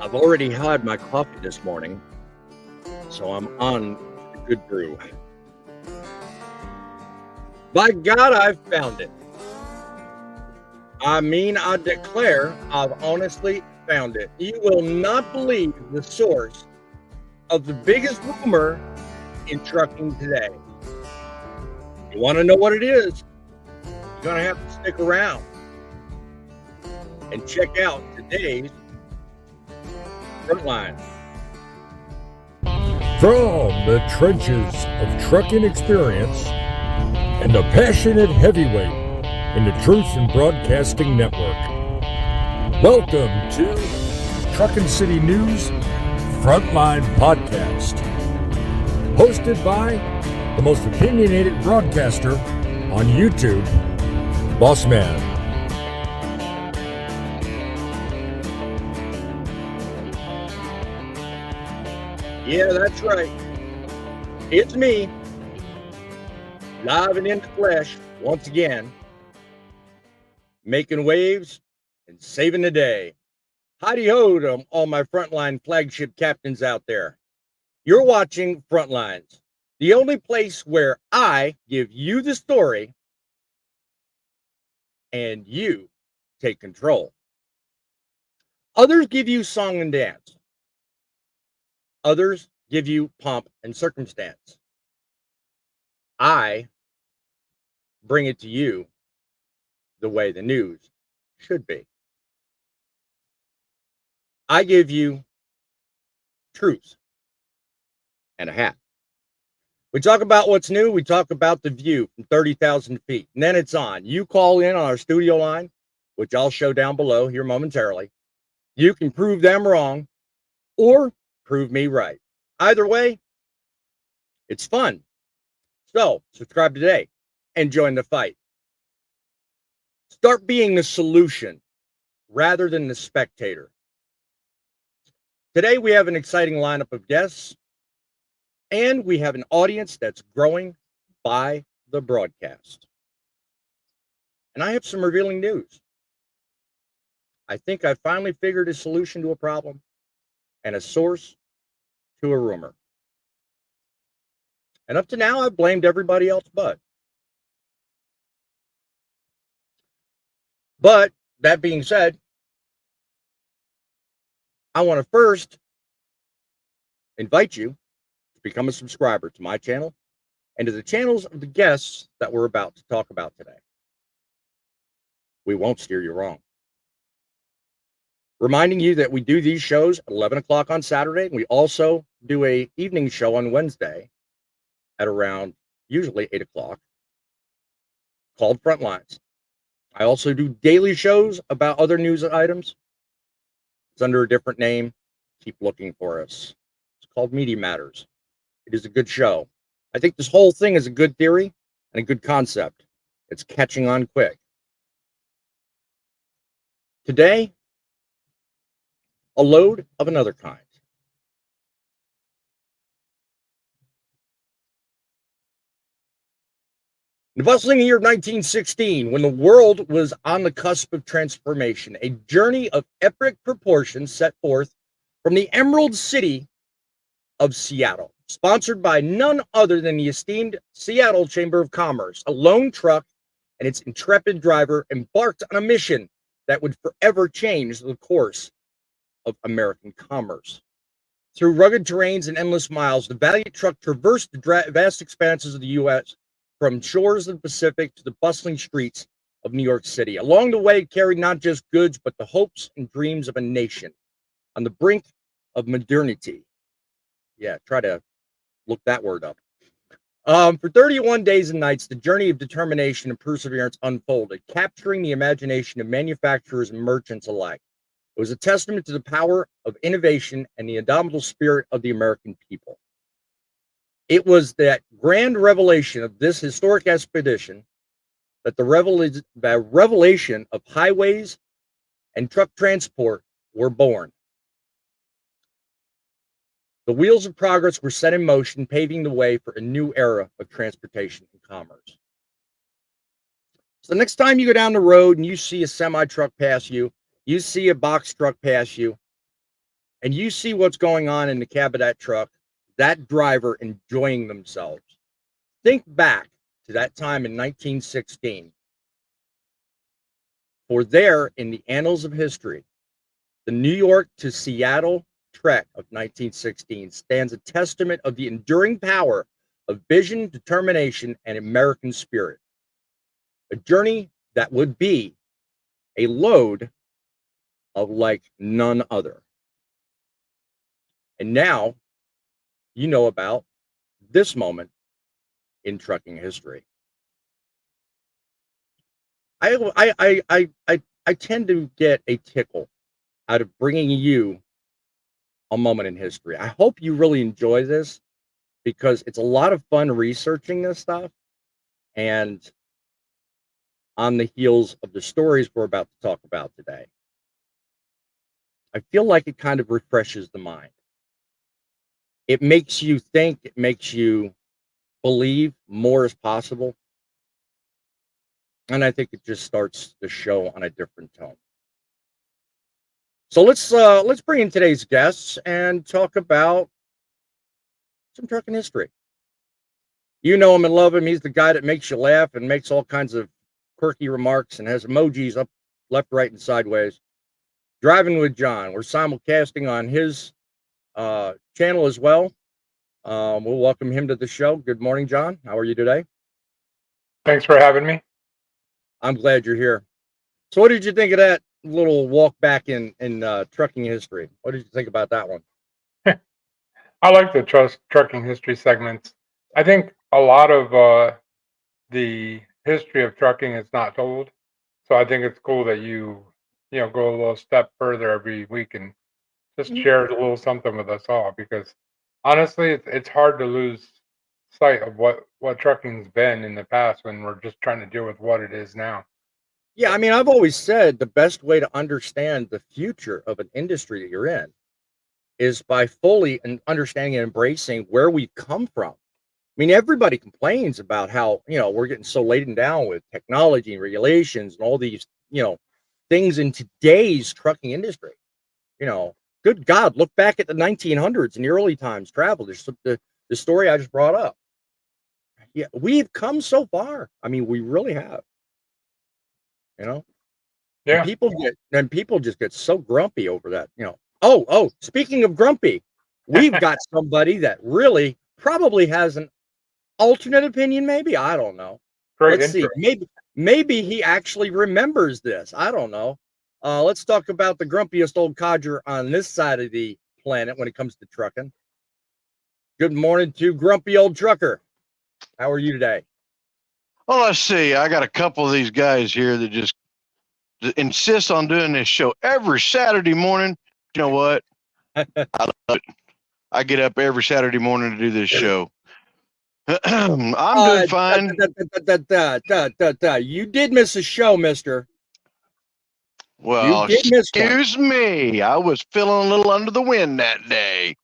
I've already had my coffee this morning, so I'm on the good brew. By God, I've found it. I declare I've honestly found it. You will not believe the source of the biggest rumor in trucking today. You want to know what it is? You're going to have to stick around and check out today's Frontline. From the trenches of trucking experience and a passionate heavyweight in the Truth and Broadcasting Network. Welcome to Truckin' City News Frontline Podcast. Hosted by the most opinionated broadcaster on YouTube, BossMan. Yeah, that's right. It's me, live and in the flesh, once again, making waves and saving the day. Howdy-ho to all my Frontline flagship captains out there. You're watching Frontlines, the only place where I give you the story and you take control. Others give you song and dance. Others give you pomp and circumstance. I bring it to you the way the news should be. I give you truth and a hat. We talk about what's new. We talk about the view from 30,000 feet. And then it's on. You call in on our studio line, which I'll show down below here momentarily. You can prove them wrong or prove me right. Either way, it's fun. So subscribe today and join the fight. Start being the solution rather than the spectator. Today we have an exciting lineup of guests, and we have an audience that's growing by the broadcast. And I have some revealing news. I think I finally figured a solution to a problem and a source to a rumor. And up to now, I've blamed everybody else but. But that being said, I want to first invite you to become a subscriber to my channel and to the channels of the guests that we're about to talk about today. We won't steer you wrong. Reminding you that we do these shows at 11 o'clock on Saturday. We also do a evening show on Wednesday at around usually 8 o'clock called Frontlines. I also do daily shows about other news items. It's under a different name. Keep looking for us. It's called Media Matters. It is a good show. I think this whole thing is a good theory and a good concept. It's catching on quick. Today, a load of another kind. In the bustling year of 1916, when the world was on the cusp of transformation, a journey of epic proportions set forth from the Emerald City of Seattle, sponsored by none other than the esteemed Seattle Chamber of Commerce. A lone truck and its intrepid driver embarked on a mission that would forever change the course of American commerce. Through rugged terrains and endless miles, the valiant truck traversed the vast expanses of the U.S., from shores of the Pacific to the bustling streets of New York City. Along the way, it carried not just goods, but the hopes and dreams of a nation on the brink of modernity. Yeah, try to look that word up. For 31 days and nights, the journey of determination and perseverance unfolded, capturing the imagination of manufacturers and merchants alike. It was a testament to the power of innovation and the indomitable spirit of the American people. It was that grand revelation of this historic expedition that the revelation of highways and truck transport were born. The wheels of progress were set in motion, paving the way for a new era of transportation and commerce. So the next time you go down the road and you see a semi truck pass you, you see a box truck pass you, and you see what's going on in the cab of that truck, that driver enjoying themselves. Think back to that time in 1916. For there, in the annals of history, the New York to Seattle trek of 1916 stands a testament of the enduring power of vision, determination, and American spirit. A journey that would be a load of like none other. And now you know about this moment in trucking history. I tend to get a tickle out of bringing you a moment in history. I hope you really enjoy this because it's a lot of fun researching this stuff. And on the heels of the stories we're about to talk about today, I feel like it kind of refreshes the mind. It makes you think, it makes you believe more is possible. And I think it just starts the show on a different tone. So let's bring in today's guests and talk about some trucking history. You know him and love him. He's the guy that makes you laugh and makes all kinds of quirky remarks and has emojis up, left, right, and sideways. Driving with John. We're simulcasting on his channel as well. We'll welcome him to the show. Good morning, John. How are you today? Thanks for having me. I'm glad you're here. So what did you think of that little walk back in trucking history? What did you think about that one? I like the trucking history segments. I think a lot of the history of trucking is not told. So I think it's cool that you go a little step further every week and just share a little something with us all, because honestly, it's hard to lose sight of what trucking's been in the past when we're just trying to deal with what it is now. Yeah, I mean, I've always said the best way to understand the future of an industry that you're in is by fully understanding and embracing where we've come from. I mean, everybody complains about how, we're getting so laden down with technology and regulations and all these, things in today's trucking industry. Good God, look back at the 1900s and the early times travel. There's the story I just brought up. Yeah, we've come so far. I mean, we really have. Yeah. And people just get so grumpy over that. Oh, speaking of grumpy, we've got somebody that really probably has an alternate opinion. Maybe, I don't know. Great Let's intro. see. Maybe he actually remembers this. I don't know. Let's talk about the grumpiest old codger on this side of the planet when it comes to trucking. Good morning to grumpy old trucker. How are you today? Well, let's see. I got a couple of these guys here that just insist on doing this show every Saturday morning. You know what? I love it. I get up every Saturday morning to do this show. I'm doing fine. You did miss a show, mister. Well, excuse me. I was feeling a little under the wind that day.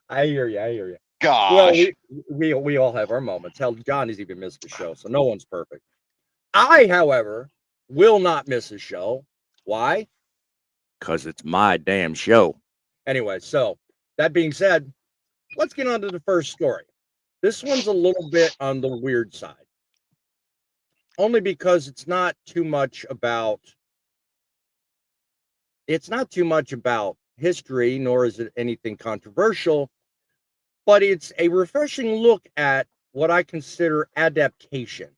I hear you. Gosh. Well, we all have our moments. Hell, John has even missed a show, so no one's perfect. I, however, will not miss a show. Why? Because it's my damn show. Anyway, so that being said, let's get on to the first story. This one's a little bit on the weird side. Only because it's not too much about history, nor is it anything controversial, but it's a refreshing look at what I consider adaptation.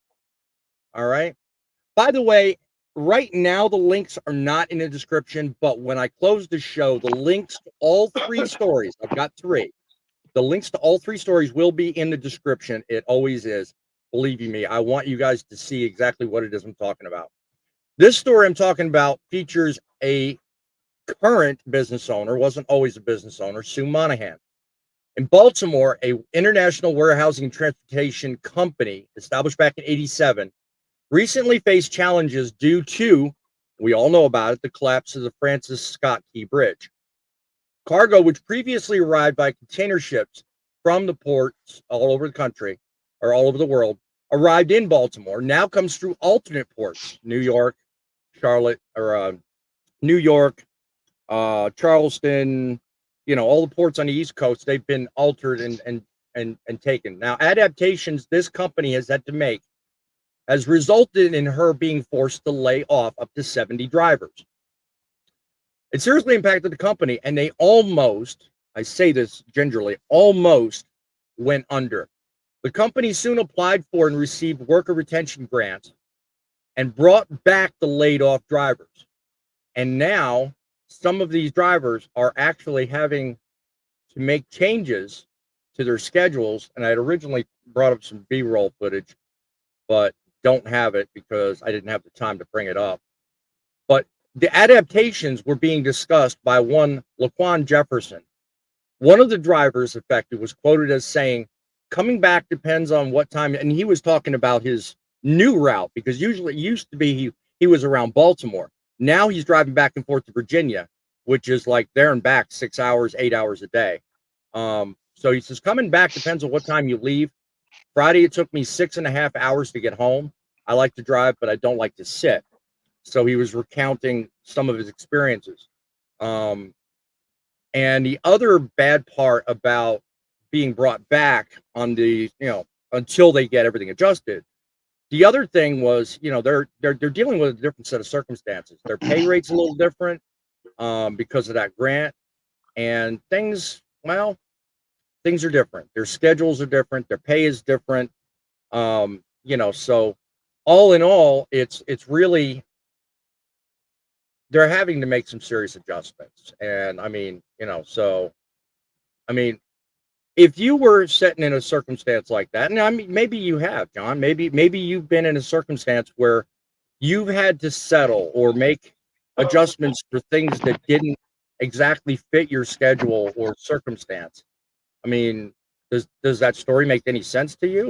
All right. By the way, right now the links are not in the description, but when I close the show, the links to all three stories, I've got three. The links to all three stories will be in the description. It always is. Believe you me, I want you guys to see exactly what it is I'm talking about. This story I'm talking about features a current business owner, wasn't always a business owner, Sue Monahan. In Baltimore, a international warehousing and transportation company established back in '87 recently faced challenges due to, we all know about it, the collapse of the Francis Scott Key Bridge. Cargo, which previously arrived by container ships from the ports all over the country, or all over the world, arrived in Baltimore, now comes through alternate ports, New York, Charlotte, or New York, Charleston, all the ports on the East Coast, they've been altered and taken. Now, adaptations this company has had to make has resulted in her being forced to lay off up to 70 drivers. It seriously impacted the company, and they almost, I say this gingerly, almost went under. The company soon applied for and received worker retention grants and brought back the laid off drivers. And now some of these drivers are actually having to make changes to their schedules. And I had originally brought up some B-roll footage, but don't have it because I didn't have the time to bring it up. But the adaptations were being discussed by one Laquan Jefferson. One of the drivers affected was quoted as saying, coming back depends on what time, and he was talking about his new route, because usually it used to be he was around Baltimore. Now he's driving back and forth to Virginia, which is like there and back 6 hours, 8 hours a day. So he says, coming back depends on what time you leave. Friday, it took me 6.5 hours to get home. I like to drive, but I don't like to sit. So he was recounting some of his experiences. And the other bad part about being brought back on the, until they get everything adjusted. The other thing was, they're dealing with a different set of circumstances. Their pay rate's a little different because of that grant, and things are different. Their schedules are different. Their pay is different. So all in all, it's really, they're having to make some serious adjustments. And if you were sitting in a circumstance like that, and I mean, maybe you have, John, maybe you've been in a circumstance where you've had to settle or make adjustments for things that didn't exactly fit your schedule or circumstance. I mean, does that story make any sense to you?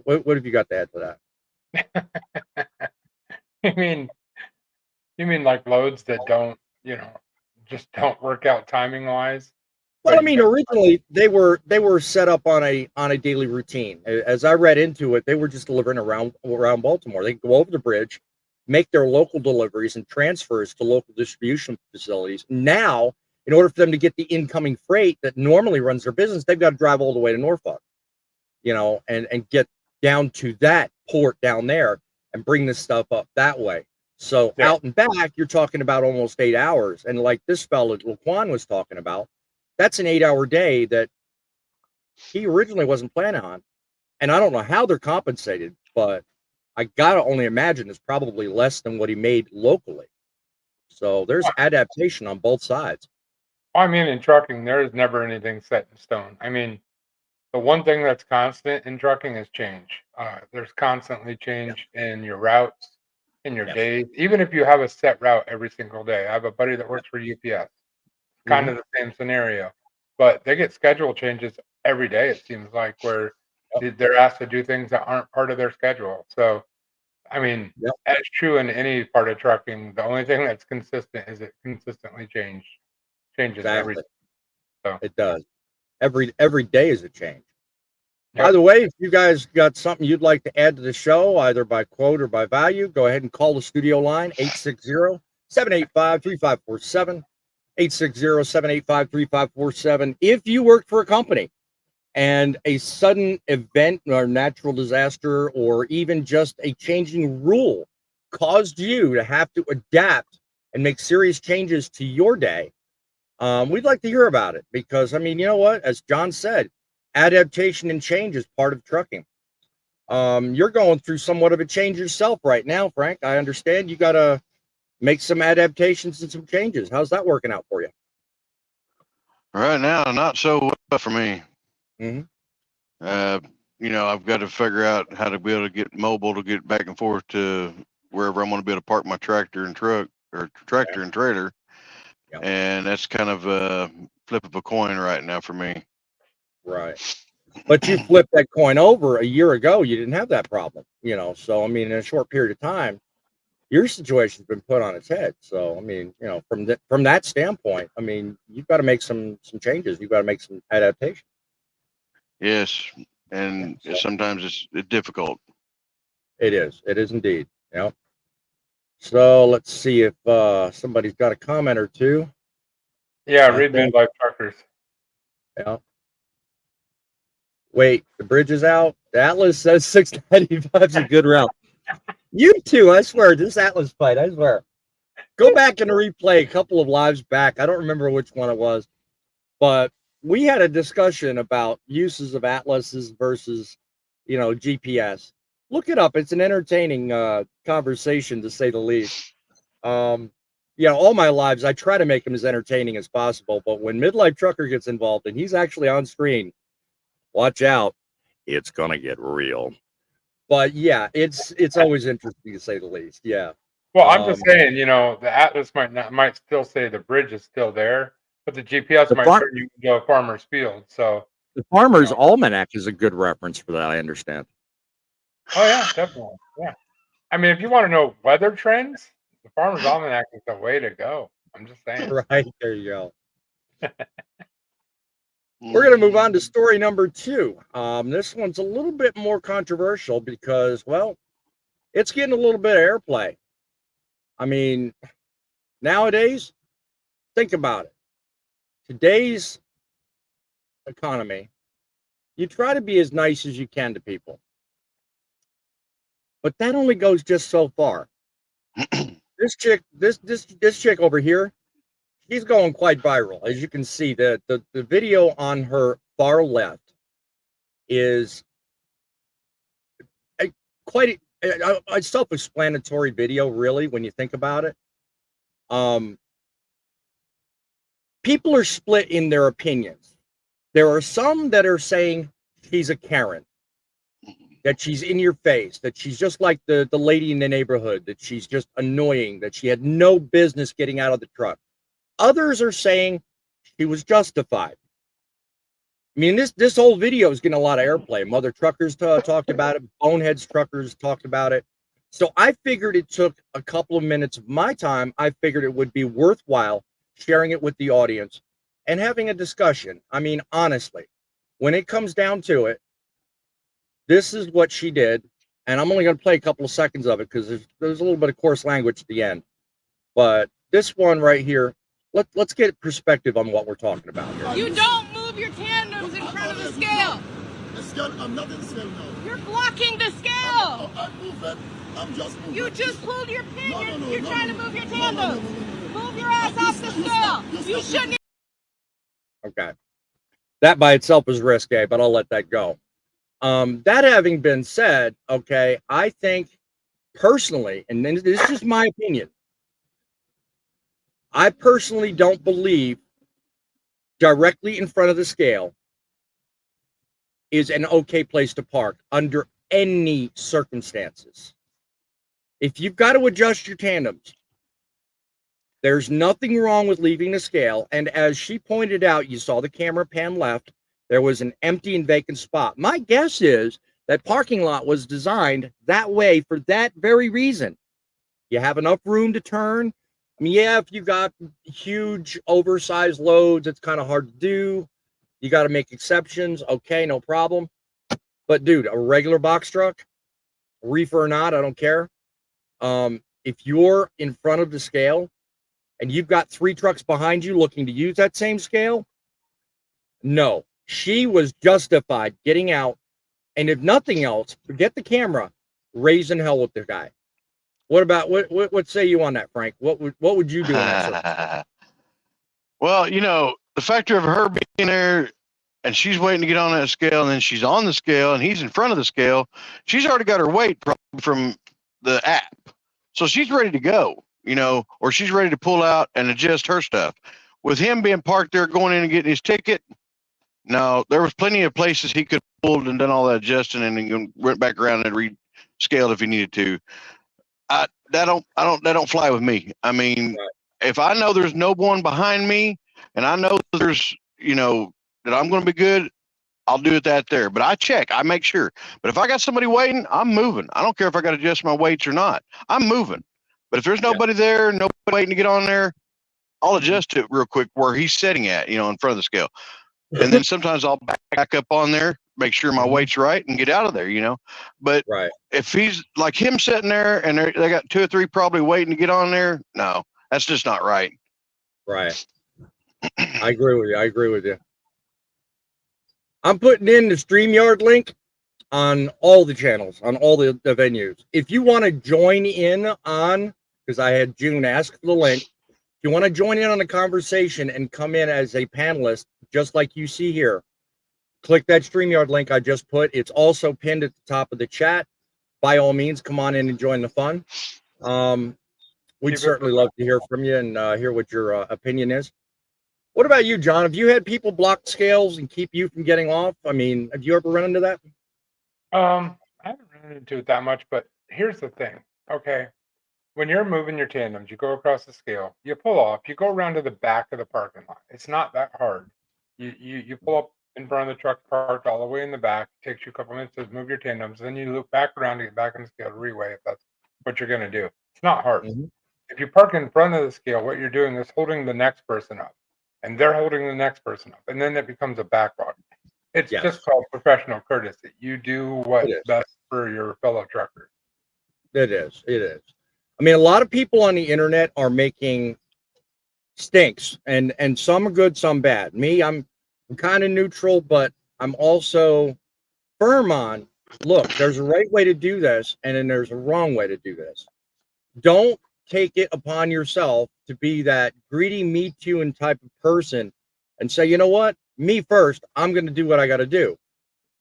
What have you got to add to that? You mean like loads that don't, just don't work out timing wise? Well, I mean, originally they were set up on a daily routine. As I read into it, they were just delivering around Baltimore. They go over the bridge, make their local deliveries and transfers to local distribution facilities. Now, in order for them to get the incoming freight that normally runs their business, they've got to drive all the way to Norfolk, and get down to that port down there and bring this stuff up that way. So out and back, you're talking about almost 8 hours. And like this fellow Laquan was talking about, that's an 8-hour day that he originally wasn't planning on. And I don't know how they're compensated, but I gotta only imagine it's probably less than what he made locally. So there's adaptation on both sides. I mean, in trucking, there is never anything set in stone. I mean, the one thing that's constant in trucking is change. There's constantly change in your routes, in your days. Even if you have a set route every single day. I have a buddy that works for UPS. Kind of the same scenario, but they get schedule changes every day, it seems like, where they're asked to do things that aren't part of their schedule. So, I mean, that's true in any part of trucking. The only thing that's consistent is it consistently changes every day. So it does. Every day is a change. By the way, if you guys got something you'd like to add to the show, either by quote or by value, go ahead and call the studio line, 860-785-3547. 860-785-3547. If you work for a company and a sudden event or natural disaster or even just a changing rule caused you to have to adapt and make serious changes to your day, we'd like to hear about it, because, I mean, you know what? As John said, adaptation and change is part of trucking. You're going through somewhat of a change yourself right now, Frank. I understand you got to make some adaptations and some changes. How's that working out for you? Right now, not so well for me. Mm-hmm. I've got to figure out how to be able to get mobile to get back and forth to wherever I'm going to be able to park my tractor and truck, or tractor and trailer. Yep. And that's kind of a flip of a coin right now for me. Right. But you flipped that coin over a year ago. You didn't have that problem, So, I mean, in a short period of time, your situation's been put on its head. So, I mean, from that standpoint, I mean, you've got to make some changes. You've got to make some adaptations. Yes, and sometimes it's difficult. It is indeed. So let's see if somebody's got a comment or two. Yeah, I read think- Midlife Truckers. Yeah. Wait, the bridge is out. The Atlas says 695 is a good route. You two, I swear, this Atlas fight, I swear. Go back and replay a couple of lives back. I don't remember which one it was, but we had a discussion about uses of Atlases versus, GPS. Look it up. It's an entertaining conversation, to say the least. All my lives, I try to make them as entertaining as possible, but when Midlife Trucker gets involved and he's actually on screen, watch out. It's going to get real. But yeah, it's always interesting, to say the least. Yeah. Well, I'm just saying, the Atlas might still say the bridge is still there, but the GPS might turn you into a farmer's field. So the Farmer's Almanac is a good reference for that, I understand. Oh yeah, definitely. Yeah. I mean, if you want to know weather trends, the Farmer's Almanac is the way to go. I'm just saying. Right, there you go. We're going to move on to story number 2. This one's a little bit more controversial because, well, it's getting a little bit of airplay. I mean, nowadays, think about it. Today's economy, you try to be as nice as you can to people. But that only goes just so far. This chick over here, she's going quite viral. As you can see, the video on her far left is quite a self-explanatory video, really, when you think about it. People are split in their opinions. There are some that are saying she's a Karen, that she's in your face, that she's just like the lady in the neighborhood, that she's just annoying, that she had no business getting out of the truck. Others are saying she was justified. I mean, this whole video is getting a lot of airplay. Mother Truckers talked about it. Boneheads Truckers talked about it. So I figured it took a couple of minutes of my time. I figured it would be worthwhile sharing it with the audience and having a discussion. I mean, honestly, when it comes down to it, this is what she did. And I'm only going to play a couple of seconds of it because there's a little bit of coarse language at the end. But this one right here, let's get perspective on what we're talking about here. You don't move your tandems in front of the scale. I'm not in the scale now. You're blocking the scale. I'm moving. I'm just moving. You just pulled your pin. No, You're trying to move your tandems. No. Move your ass off the scale. You shouldn't. Okay. That by itself is risque, but I'll let that go. That having been said, okay, I think personally, and this is just my opinion, I personally don't believe directly in front of the scale is an okay place to park under any circumstances. If you've got to adjust your tandems, there's nothing wrong with leaving the scale. And as she pointed out, you saw the camera pan left, there was an empty and vacant spot. My guess is that parking lot was designed that way for that very reason. You have enough room to turn. I mean, yeah, if you got huge oversized loads, it's kind of hard to do. You got to make exceptions. Okay, no problem. But dude, a regular box truck, reefer or not, I don't care. If you're in front of the scale and you've got 3 trucks behind you looking to use that same scale, no, she was justified getting out. And if nothing else, forget the camera, raising hell with the guy. What about what say you on that, Frank? What would you do in that circumstance? Well, the factor of her being there and she's waiting to get on that scale, and then she's on the scale and he's in front of the scale. She's already got her weight from the app. So she's ready to go, or she's ready to pull out and adjust her stuff. With him being parked there going in and getting his ticket, no, there was plenty of places he could have pulled and done all that adjusting and then went back around and rescaled if he needed to. That don't fly with me. I mean, if I know there's no one behind me and I know there's, that I'm going to be good, I'll do it there. But I check, I make sure. But if I got somebody waiting, I'm moving. I don't care if I got to adjust my weights or not. I'm moving. But if there's nobody there, nobody waiting to get on there, I'll adjust it real quick where he's sitting at, in front of the scale. And then sometimes I'll back up on there, make sure my weight's right and get out of there, But if he's like him sitting there and they got 2 or 3 probably waiting to get on there, no, that's just not right. Right. I agree with you. I agree with you. I'm putting in the StreamYard link on all the channels, on all the venues. If you want to join in on, because I had June ask for the link, if you want to join in on the conversation and come in as a panelist, just like you see here, click that StreamYard link I just put. It's also pinned at the top of the chat. By all means, come on in and join the fun. We'd certainly love to hear from you and hear what your opinion is. What about you, John? Have you had people block scales and keep you from getting off? I mean, have you ever run into that? I haven't run into it that much, but here's the thing. Okay. When you're moving your tandems, you go across the scale, you pull off, you go around to the back of the parking lot. It's not that hard. You pull up in front of the truck parked all the way in the back. It takes you a couple minutes to move your tandems, then you loop back around to get back on the scale to reweigh if that's what you're gonna do. It's not hard. If you park in front of the scale, what you're doing is holding the next person up, and they're holding the next person up, and then it becomes a backlog. It's just called professional courtesy. You do what's best for your fellow trucker. It is. It is. I mean, a lot of people on the internet are making stinks, and some are good, some bad. Me, I'm kind of neutral, but I'm also firm on, look, there's a right way to do this, and then there's a wrong way to do this. Don't take it upon yourself to be that greedy me too and type of person and say, you know what, me first, I'm going to do what I got to do.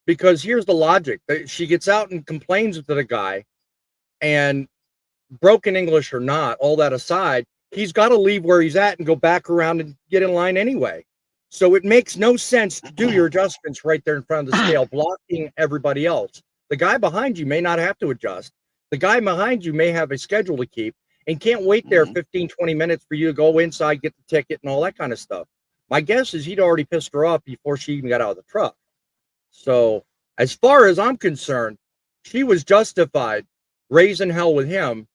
Because here's the logic. She gets out and complains to the guy, and broken English or not, all that aside, he's got to leave where he's at and go back around and get in line anyway. So it makes no sense to do your adjustments right there in front of the scale, blocking everybody else. The guy behind you may not have to adjust. The guy behind you may have a schedule to keep and can't wait there 15, 20 minutes for you to go inside, get the ticket and all that kind of stuff. My guess is he'd already pissed her off before she even got out of the truck. So as far as I'm concerned, she was justified raising hell with him,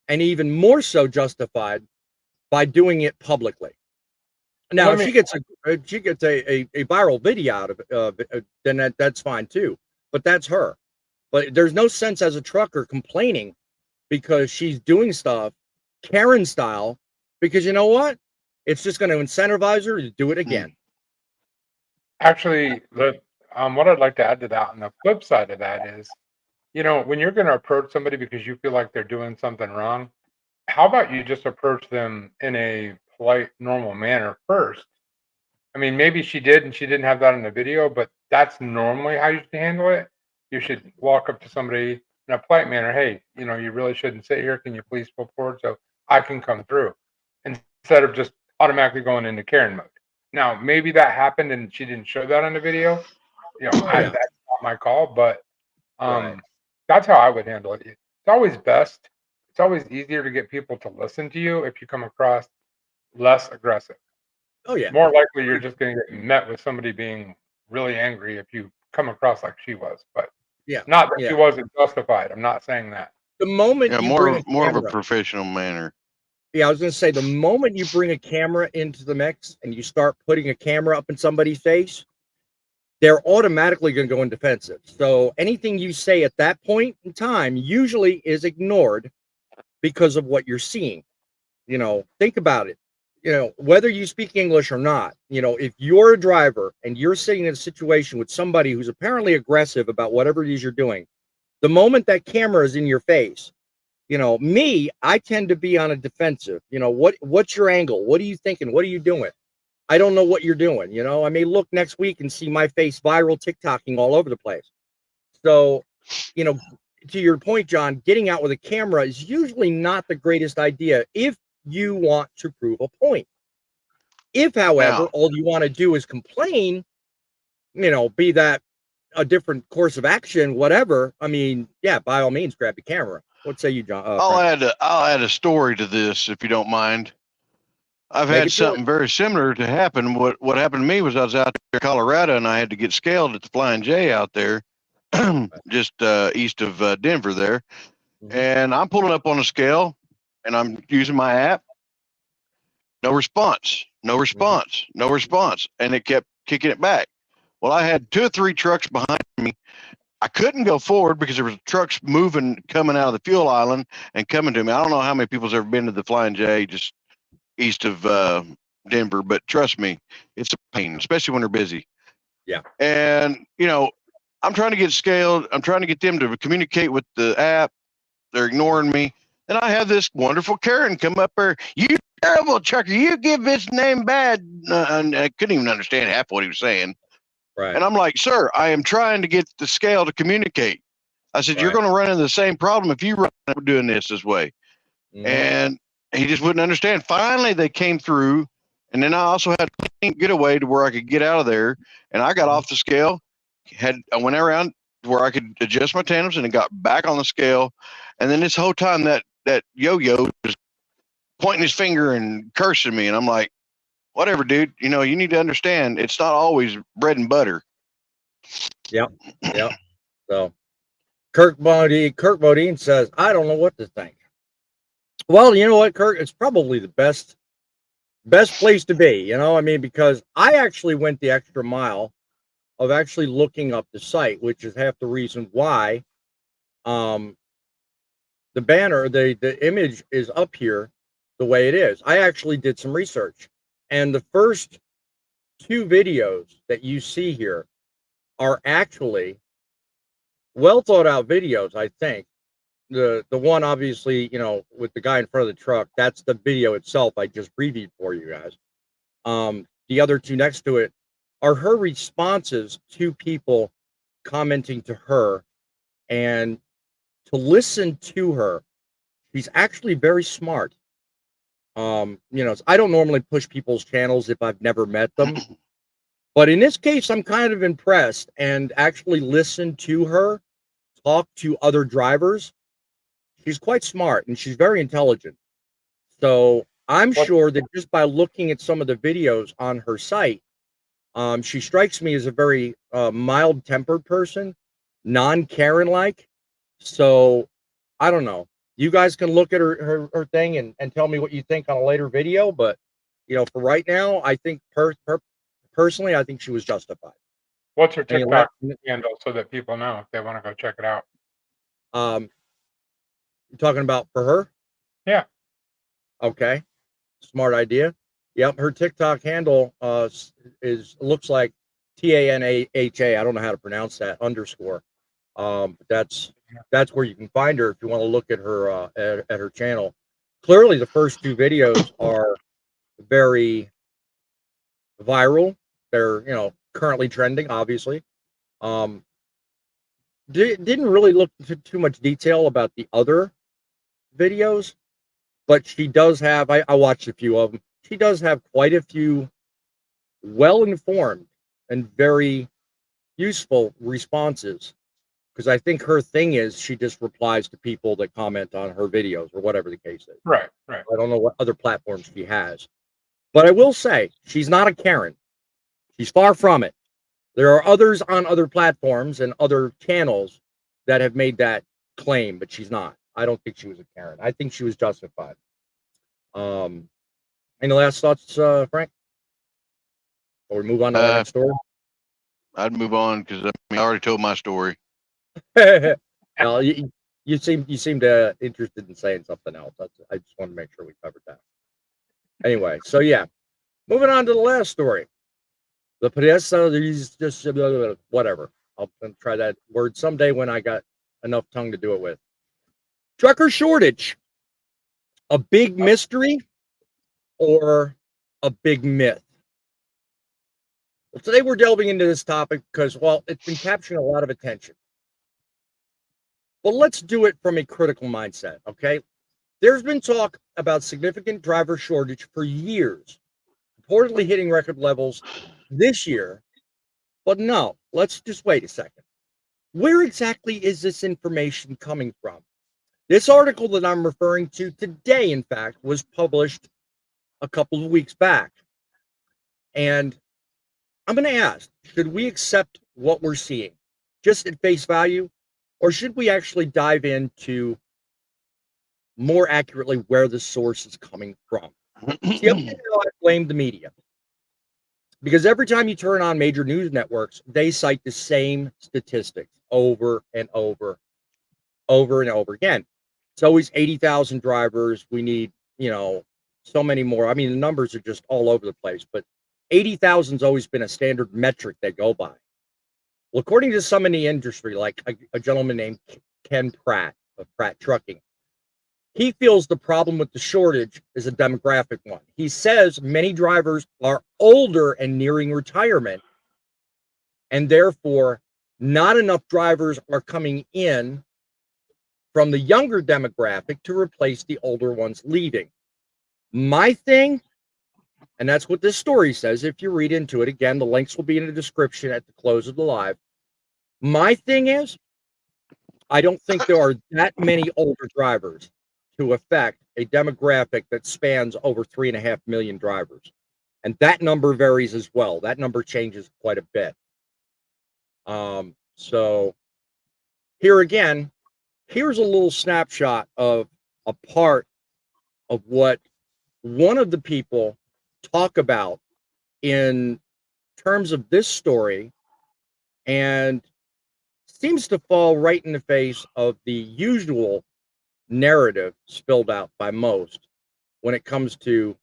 and even more so justified by doing it publicly. Now, if she gets a viral video out of it, then that's fine too. But that's her. But there's no sense as a trucker complaining because she's doing stuff Karen style, because you know what? It's just going to incentivize her to do it again. Actually, what I'd like to add to that, on the flip side of that is, you know, when you're going to approach somebody because you feel like they're doing something wrong, how about you just approach them in a polite, normal manner first? I mean, maybe she did and she didn't have that in the video, but that's normally how you should handle it. You should walk up to somebody in a polite manner. Hey, you know, you really shouldn't sit here. Can you please pull forward so I can come through? Instead of just automatically going into Karen mode. Now, maybe that happened and she didn't show that on the video. You know, that's not my call, but that's how I would handle it. It's always best. It's always easier to get people to listen to you if you come across less aggressive. Oh, yeah. More likely you're just going to get met with somebody being really angry if you come across like she was. But not that she wasn't justified. I'm not saying that. The moment you bring more of a professional manner. Yeah, I was going to say, the moment you bring a camera into the mix and you start putting a camera up in somebody's face, they're automatically going to go in defensive. So anything you say at that point in time usually is ignored because of what you're seeing. You know, think about it. You know, whether you speak English or not, you know, if you're a driver and you're sitting in a situation with somebody who's apparently aggressive about whatever it is you're doing, the moment that camera is in your face, you know, I tend to be on a defensive. You know, what's your angle? What are you thinking? What are you doing? I don't know what you're doing. You know, I may look next week and see my face viral TikToking all over the place. So, you know, to your point, John, getting out with a camera is usually not the greatest idea if you want to prove a point. If, however, all you want to do is complain, you know, be that a different course of action, whatever. I mean, yeah, by all means, grab the camera. What say you, John? I'll add a story to this if you don't mind. I've had something very similar to happen. What happened to me was I was out there in Colorado and I had to get scaled at the Flying J out there, just east of Denver there. And I'm pulling up on a scale and I'm using my app. No response. And it kept kicking it back. Well, I had 2 or 3 trucks behind me. I couldn't go forward because there was trucks moving, coming out of the fuel island and coming to me. I don't know how many people's ever been to the Flying J just east of Denver, but trust me, it's a pain, especially when they're busy. Yeah. And, I'm trying to get scaled. I'm trying to get them to communicate with the app. They're ignoring me. And I have this wonderful Karen come up there. You terrible trucker. You give this name bad. And I couldn't even understand half what he was saying. Right. And I'm like, sir, I am trying to get the scale to communicate. I said, you're Right. going to run into the same problem if you run doing this way. Mhm. And he just wouldn't understand. Finally, they came through. And then I also had to get away to where I could get out of there. And I got off the scale. I went around where I could adjust my tandems and it got back on the scale. And then this whole time that yo-yo was pointing his finger and cursing me. And I'm like, whatever, dude, you need to understand it's not always bread and butter. Yep. So Kirk Bodine says, I don't know what to think. Well, you know what, Kirk? It's probably the best place to be, because I actually went the extra mile of actually looking up the site, which is half the reason why the banner, the image is up here the way it is. I actually did some research, and the first 2 videos that you see here are actually well thought out videos, I think. The one, obviously, with the guy in front of the truck, that's the video itself I just previewed for you guys. The other 2 next to it are her responses to people commenting to her, and to listen to her, she's actually very smart. I don't normally push people's channels if I've never met them, but in this case, I'm kind of impressed and actually listened to her talk to other drivers. She's quite smart and she's very intelligent. So I'm sure that just by looking at some of the videos on her site, she strikes me as a very mild-tempered person, non-Karen-like. So I don't know. You guys can look at her thing and tell me what you think on a later video. But, for right now, I think personally, I think she was justified. What's her Any TikTok last- handle so that people know if they want to go check it out? You're talking about for her? Yeah. Okay. Smart idea. Yep. Her TikTok handle looks like TANAHA. I don't know how to pronounce that _. But that's where you can find her if you want to look at her at her channel. Clearly, the first 2 videos are very viral. They're currently trending, obviously. Didn't really look into too much detail about the other videos, but she does have. I watched a few of them. She does have quite a few well-informed and very useful responses. Because I think her thing is she just replies to people that comment on her videos or whatever the case is. Right. I don't know what other platforms she has. But I will say, she's not a Karen. She's far from it. There are others on other platforms and other channels that have made that claim, but she's not. I don't think she was a Karen. I think she was justified. Any last thoughts, Frank? Or we move on to the next story? I'd move on because I already told my story. Well, you seem interested in saying something else. I just want to make sure we covered that. Anyway, so yeah, moving on to the last story. The pedestrians just whatever. I'll try that word someday when I got enough tongue to do it with. Trucker shortage, a big mystery or a big myth? Well, today we're delving into this topic because, well, it's been capturing a lot of attention. But let's do it from a critical mindset, okay? There's been talk about significant driver shortage for years, reportedly hitting record levels this year. But no, let's just wait a second. Where exactly is this information coming from? This article that I'm referring to today, in fact, was published a couple of weeks back. And I'm going to ask, should we accept what we're seeing just at face value? Or should we actually dive into more accurately where the source is coming from? See, up to now, I blame the media. Because every time you turn on major news networks, they cite the same statistics over and over and over again. It's always 80,000 drivers. We need, so many more. I mean, the numbers are just all over the place, but 80,000's always been a standard metric they go by. Well, according to some in the industry, like a gentleman named Ken Pratt of Pratt Trucking, he feels the problem with the shortage is a demographic one. He says many drivers are older and nearing retirement, and therefore not enough drivers are coming in from the younger demographic to replace the older ones leaving. My thing, and that's what this story says, if you read into it, again, the links will be in the description at the close of the live. My thing is, I don't think there are that many older drivers to affect a demographic that spans over 3.5 million drivers. And that number varies as well. That number changes quite a bit. So here again, here's a little snapshot of a part of what one of the people talk about in terms of this story, and seems to fall right in the face of the usual narrative spilled out by most when it comes to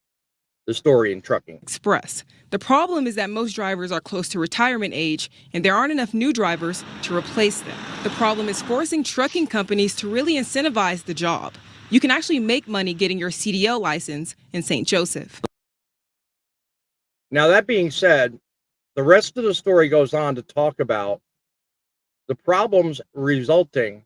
the story in trucking. Express. The problem is that most drivers are close to retirement age and there aren't enough new drivers to replace them. The problem is forcing trucking companies to really incentivize the job. You can actually make money getting your CDL license in St. Joseph. Now, that being said, the rest of the story goes on to talk about the problems resulting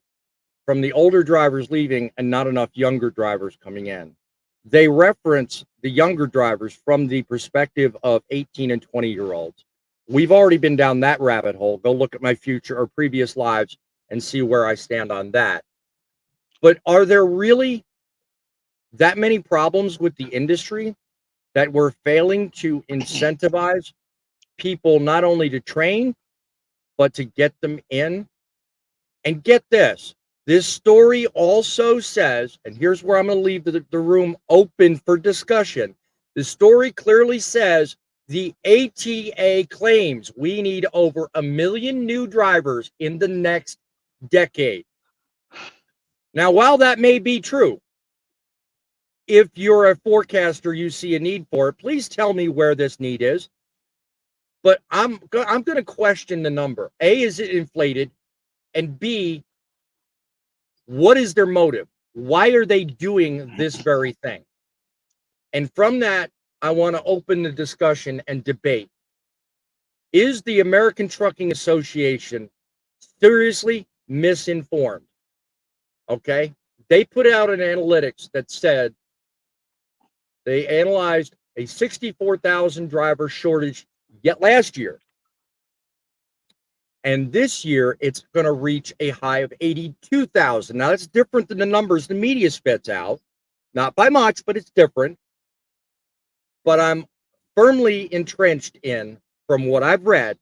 from the older drivers leaving and not enough younger drivers coming in. They reference the younger drivers from the perspective of 18 and 20-year-olds. We've already been down that rabbit hole. Go look at my future or previous lives and see where I stand on that. But are there really that many problems with the industry that we're failing to incentivize people not only to train, but to get them in? And get this. This story also says, and here's where I'm going to leave the room open for discussion. The story clearly says the ATA claims we need over 1 million new drivers in the next decade. Now, while that may be true, if you're a forecaster, you see a need for it, please tell me where this need is. But I'm going to question the number. A, is it inflated? And B, what is their motive? Why are they doing this very thing? And from that, I want to open the discussion and debate. Is the American Trucking Association seriously misinformed? Okay. They put out an analytics that said they analyzed a 64,000 driver shortage yet last year. And this year, it's going to reach a high of 82,000. Now, that's different than the numbers the media spits out. Not by much, but it's different. But I'm firmly entrenched in, from what I've read,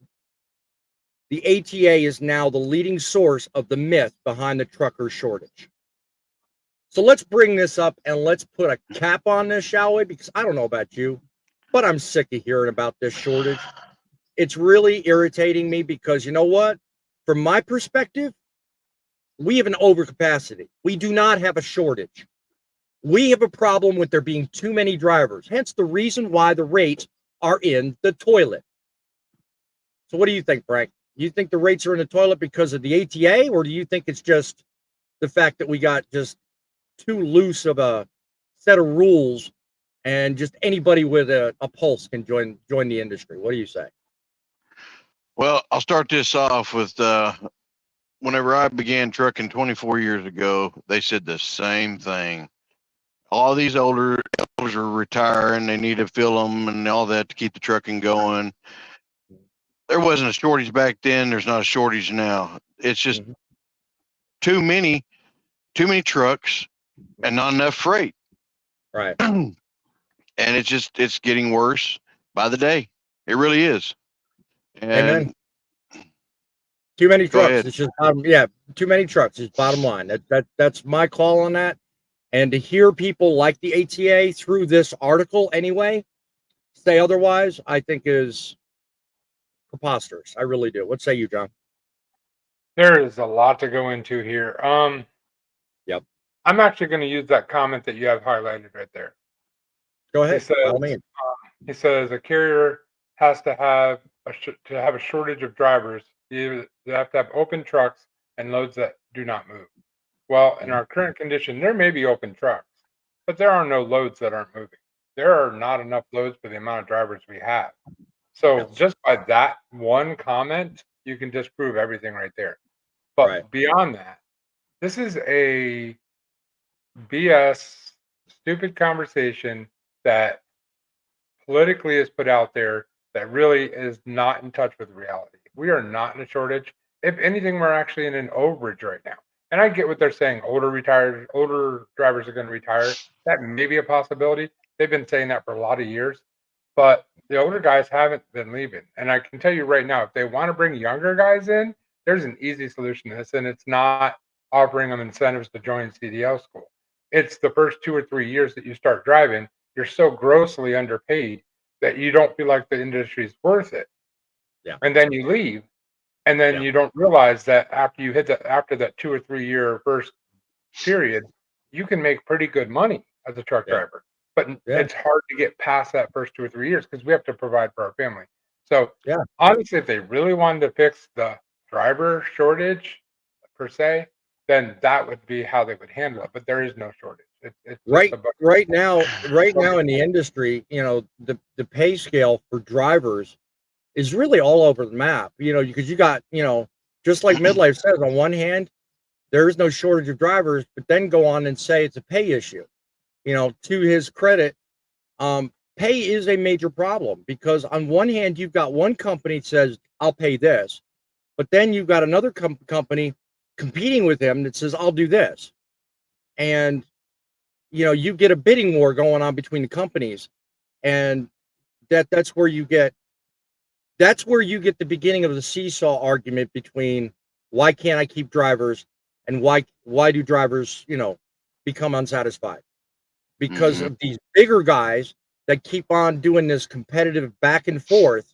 the ATA is now the leading source of the myth behind the trucker shortage. So let's bring this up and let's put a cap on this, shall we? Because I don't know about you, but I'm sick of hearing about this shortage. It's really irritating me because you know what? From my perspective, we have an overcapacity. We do not have a shortage. We have a problem with there being too many drivers. Hence the reason why the rates are in the toilet. So what do you think, Frank? You think the rates are in the toilet because of the ATA, or do you think it's just the fact that we got just too loose of a set of rules and just anybody with a pulse can join the industry? What do you say? Well, I'll start this off with whenever I began trucking 24 years ago, they said the same thing. All these older elders are retiring, they need to fill them and all that to keep the trucking going. There wasn't a shortage back then. There's not a shortage now. It's just too many trucks and not enough freight. Right. And it's getting worse by the day. It really is. And Amen. Too many Go trucks. ahead. It's just too many trucks is bottom line. That's my call on that. And to hear people like the ATA through this article anyway say otherwise, I think is preposterous. I really do. What say you, John? There is a lot to go into here. Yep. I'm actually going to use that comment that you have highlighted right there. Go He ahead. says, By all means. he says a carrier has to have to have a shortage of drivers. You have to have open trucks and loads that do not move. Well, in our current condition, there may be open trucks, but there are no loads that aren't moving. There are not enough loads for the amount of drivers we have. So Yes. just by that one comment, you can disprove everything right there. But Right. beyond that, this is a BS, stupid conversation that politically is put out there that really is not in touch with reality. We are not in a shortage. If anything, we're actually in an overage right now. And I get what they're saying. Older drivers are going to retire. That may be a possibility. They've been saying that for a lot of years, but the older guys haven't been leaving. And I can tell you right now, if they want to bring younger guys in, there's an easy solution to this, and it's not offering them incentives to join CDL school. It's the first 2 or 3 years that you start driving, you're so grossly underpaid that you don't feel like the industry is worth it. Yeah. And then you leave, and then Yeah. you don't realize that after that 2 or 3 year first period, you can make pretty good money as a truck Yeah. driver. But Yeah. it's hard to get past that first 2 or 3 years because we have to provide for our family. So Yeah. honestly, if they really wanted to fix the driver shortage per se, then that would be how they would handle it. But there is no shortage. It's Right just a right now in the industry, the pay scale for drivers is really all over the map. Because you got, just like Midlife says, on one hand, there is no shortage of drivers, but then go on and say it's a pay issue. To his credit, pay is a major problem because on one hand, you've got one company that says, I'll pay this, but then you've got another company competing with him that says, I'll do this. And, you get a bidding war going on between the companies, and that's where you get the beginning of the seesaw argument between why can't I keep drivers and why do drivers, become unsatisfied? Because of these bigger guys that keep on doing this competitive back and forth.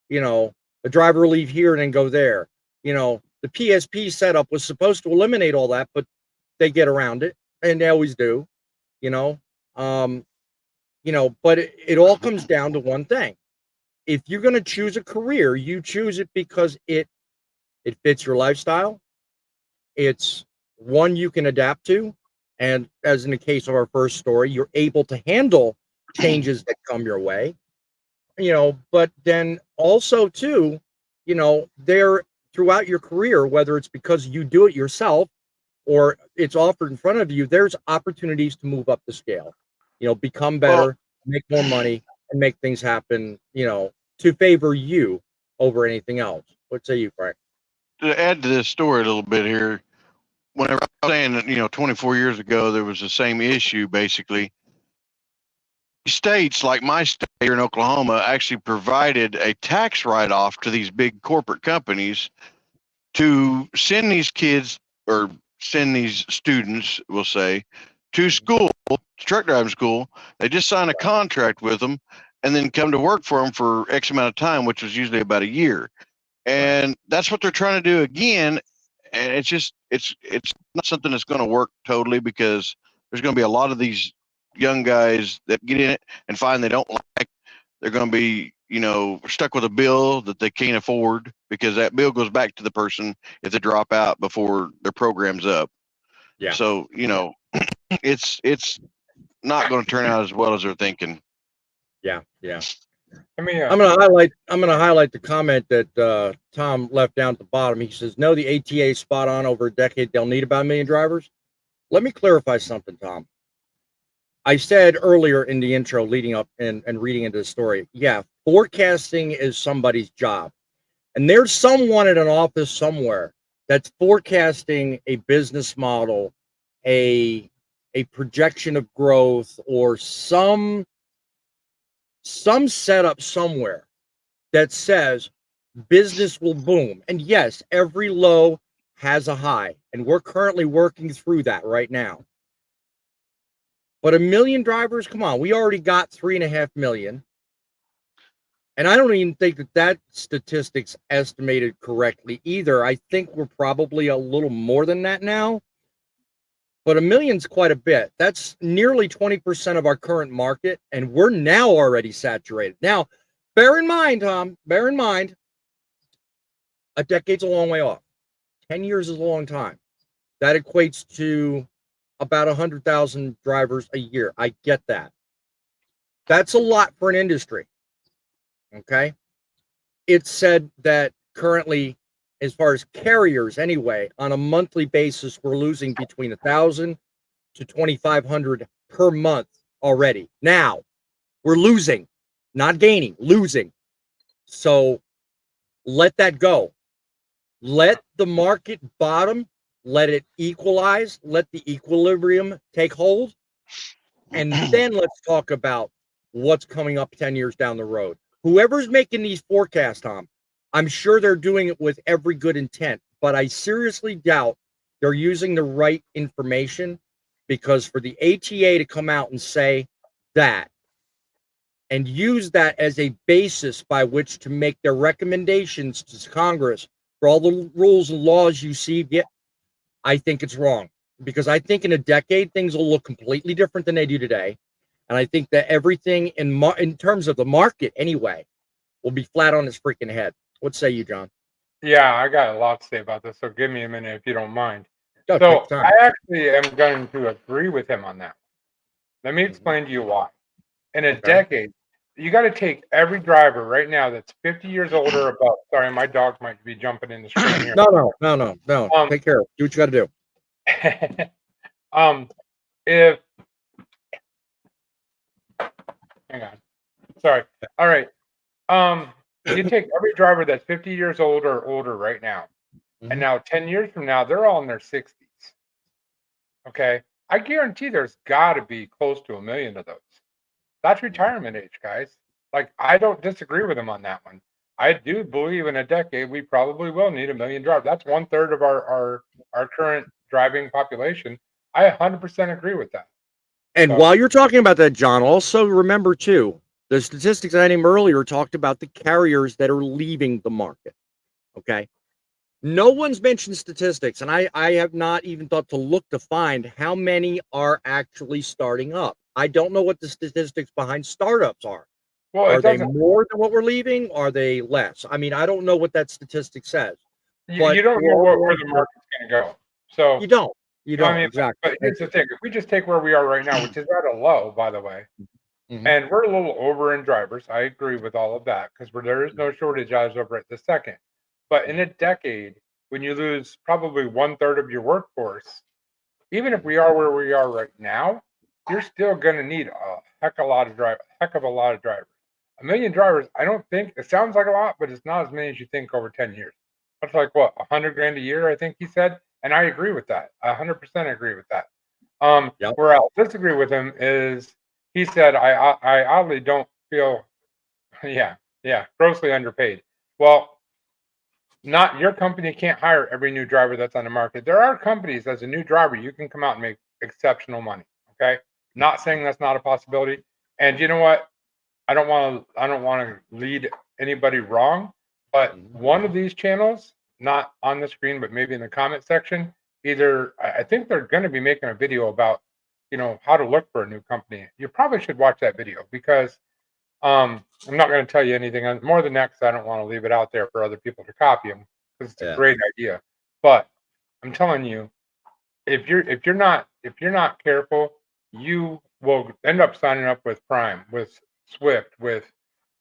The driver will leave here and then go there. The PSP setup was supposed to eliminate all that, but they get around it, and they always do. But it all comes down to one thing. If you're going to choose a career, you choose it because it fits your lifestyle. It's one you can adapt to. And as in the case of our first story, you're able to handle changes that come your way. But then also too, there throughout your career, whether it's because you do it yourself or it's offered in front of you, there's opportunities to move up the scale, become better, make more money, and make things happen, to favor you over anything else. What say you, Frank? To add to this story a little bit here, whenever I was saying that, 24 years ago, there was the same issue basically. States like my state here in Oklahoma actually provided a tax write-off to these big corporate companies to send these kids or send these students, we'll say, to school, truck driving school. They just sign a contract with them and then come to work for them for X amount of time, which was usually about a year. And that's what they're trying to do again. And it's not something that's going to work totally, because there's going to be a lot of these young guys that get in it and find they don't like. They're going to be, stuck with a bill that they can't afford, because that bill goes back to the person if they drop out before their program's up. Yeah. So, it's not going to turn out as well as they're thinking. Yeah. Yeah. I mean, I'm gonna highlight the comment that Tom left down at the bottom. He says, "No, the ATA is spot on. Over a decade, they'll need about 1 million drivers." Let me clarify something, Tom. I said earlier in the intro, leading up and reading into the story, yeah, forecasting is somebody's job, and there's someone at an office somewhere that's forecasting a business model, a projection of growth, or some setup somewhere that says business will boom. And yes, every low has a high, and we're currently working through that right now. But 1 million drivers, come on, we already got 3.5 million. And I don't even think that statistic's estimated correctly either. I think we're probably a little more than that now. but $1 million's quite a bit. That's nearly 20% of our current market, and we're now already saturated. Now, bear in mind, Tom, a decade's a long way off. 10 years is a long time. That equates to about 100,000 drivers a year. I get that. That's a lot for an industry. Okay. It's said that currently, as far as carriers anyway, on a monthly basis, we're losing between 1,000 to 2,500 per month already. Now, we're losing, not gaining, losing. So let that go. Let the market bottom, let it equalize, let the equilibrium take hold, and then let's talk about what's coming up 10 years down the road. Whoever's making these forecasts, Tom, I'm sure they're doing it with every good intent, but I seriously doubt they're using the right information, because for the ATA to come out and say that and use that as a basis by which to make their recommendations to Congress for all the rules and laws you see, I think it's wrong, because I think in a decade things will look completely different than they do today, and I think that everything in terms of the market anyway will be flat on its freaking head. What say you, John? Yeah, I got a lot to say about this, so give me a minute if you don't mind. Go, So take time. I actually am going to agree with him on that. Let me explain to you why. In a decade, you got to take every driver right now that's 50 years old or above. Sorry, my dog might be jumping in the screen here. No. Take care. Do what you got to do. If hang on, sorry. All right. You take every driver that's 50 years old or older right now, and now 10 years from now, they're all in their 60s. Okay, I guarantee there's got to be close to 1 million of those. That's retirement age, guys. Like, I don't disagree with him on that one. I do believe in a decade we probably will need 1 million drivers. That's 1/3 of our current driving population. I 100% agree with that. And while you're talking about that, John, also remember too, the statistics I named earlier talked about the carriers that are leaving the market. Okay. No one's mentioned statistics, and I have not even thought to look to find how many are actually starting up. I don't know what the statistics behind startups are. Well, are they more than what we're leaving? Are they less? I mean, I don't know what that statistic says. You don't know where the market's going to go. So you don't. I mean, Exactly. But here's the thing: if we just take where we are right now, which is at a low, by the way, and we're a little over in drivers, I agree with all of that, because there is no shortage as of right this second. But in a decade, when you lose probably 1/3 of your workforce, even if we are where we are right now, you're still going to need a heck of a lot of drivers. 1 million drivers, I don't think it sounds like a lot, but it's not as many as you think over 10 years. That's like what, 100 grand a year, I think he said. And I agree with that. 100% agree with that. Where I'll disagree with him is he said, I oddly don't feel, grossly underpaid. Well, not your company can't hire every new driver that's on the market. There are companies as a new driver, you can come out and make exceptional money. Okay. Not saying that's not a possibility. And you know what? I don't want to lead anybody wrong, but one of these channels, not on the screen, but maybe in the comment section, I think they're going to be making a video about, how to look for a new company. You probably should watch that video, because I'm not going to tell you anything more than that, because I don't want to leave it out there for other people to copy them, because it's a great idea. But I'm telling you, if you're not careful, you will end up signing up with Prime, with Swift, with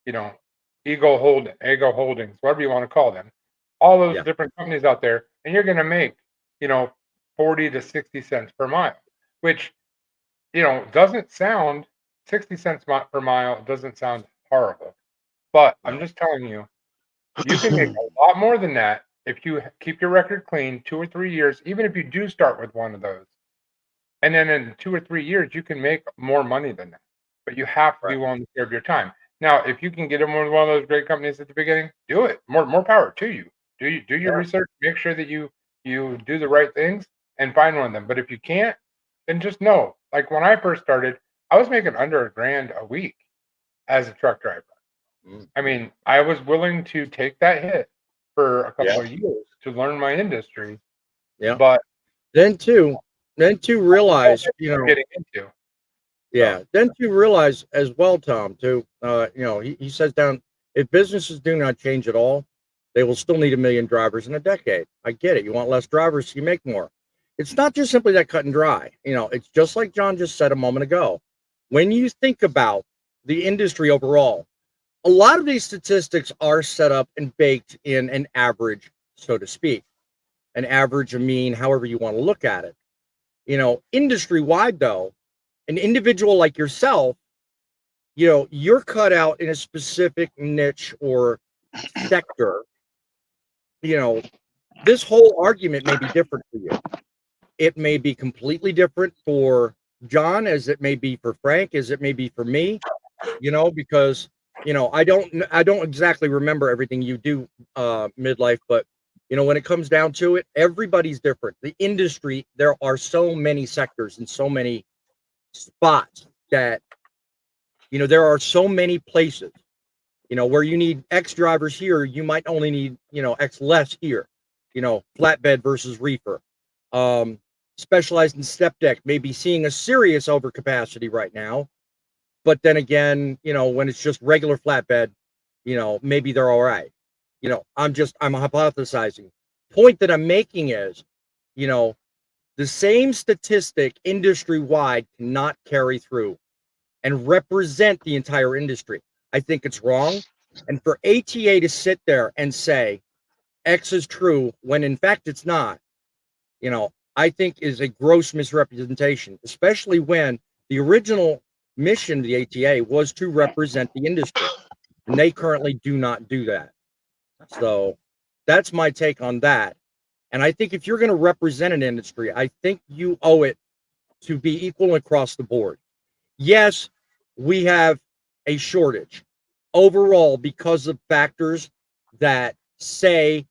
Ego Holdings, whatever you want to call them, all those different companies out there, and you're going to make 40 to 60 cents per mile, which doesn't sound 60 cents per mile. Doesn't sound horrible, but I'm just telling you, you can make a lot more than that if you keep your record clean 2 or 3 years, even if you do start with one of those. And then in 2 or 3 years, you can make more money than that. But you have to be willing to serve your time. Now, if you can get in with one of those great companies at the beginning, do it. More power to you. Do your research. Make sure that you do the right things and find one of them. But if you can't, then just know. Like when I first started, I was making under $1,000 a week as a truck driver. I mean, I was willing to take that hit for a couple of years to learn my industry. Yeah. But then too, then to realize, getting into. then to realize as well, Tom, too, he says down, if businesses do not change at all, they will still need 1 million drivers in a decade. I get it. You want less drivers, so you make more. It's not just simply that cut and dry. It's just like John just said a moment ago. When you think about the industry overall, a lot of these statistics are set up and baked in an average, so to speak, an average, a mean, however you want to look at it. Industry wide, though, an individual like yourself, you're cut out in a specific niche or sector. This whole argument may be different for you. It may be completely different for John, as it may be for Frank, as it may be for me, because I don't exactly remember everything you do midlife, but when it comes down to it, everybody's different. The industry, there are so many sectors and so many spots that there are so many places where you need X drivers here, you might only need X less here. Flatbed versus reefer. Specialized in step deck may be seeing a serious overcapacity right now, but then again, when it's just regular flatbed, maybe they're all right. I'm hypothesizing. Point that I'm making is, the same statistic industry wide cannot carry through and represent the entire industry. I think it's wrong. And for ATA to sit there and say X is true when in fact it's not, I think is a gross misrepresentation, especially when the original mission of the ATA was to represent the industry. And they currently do not do that. So that's my take on that. And I think if you're going to represent an industry, I think you owe it to be equal across the board. Yes, we have a shortage overall because of factors that say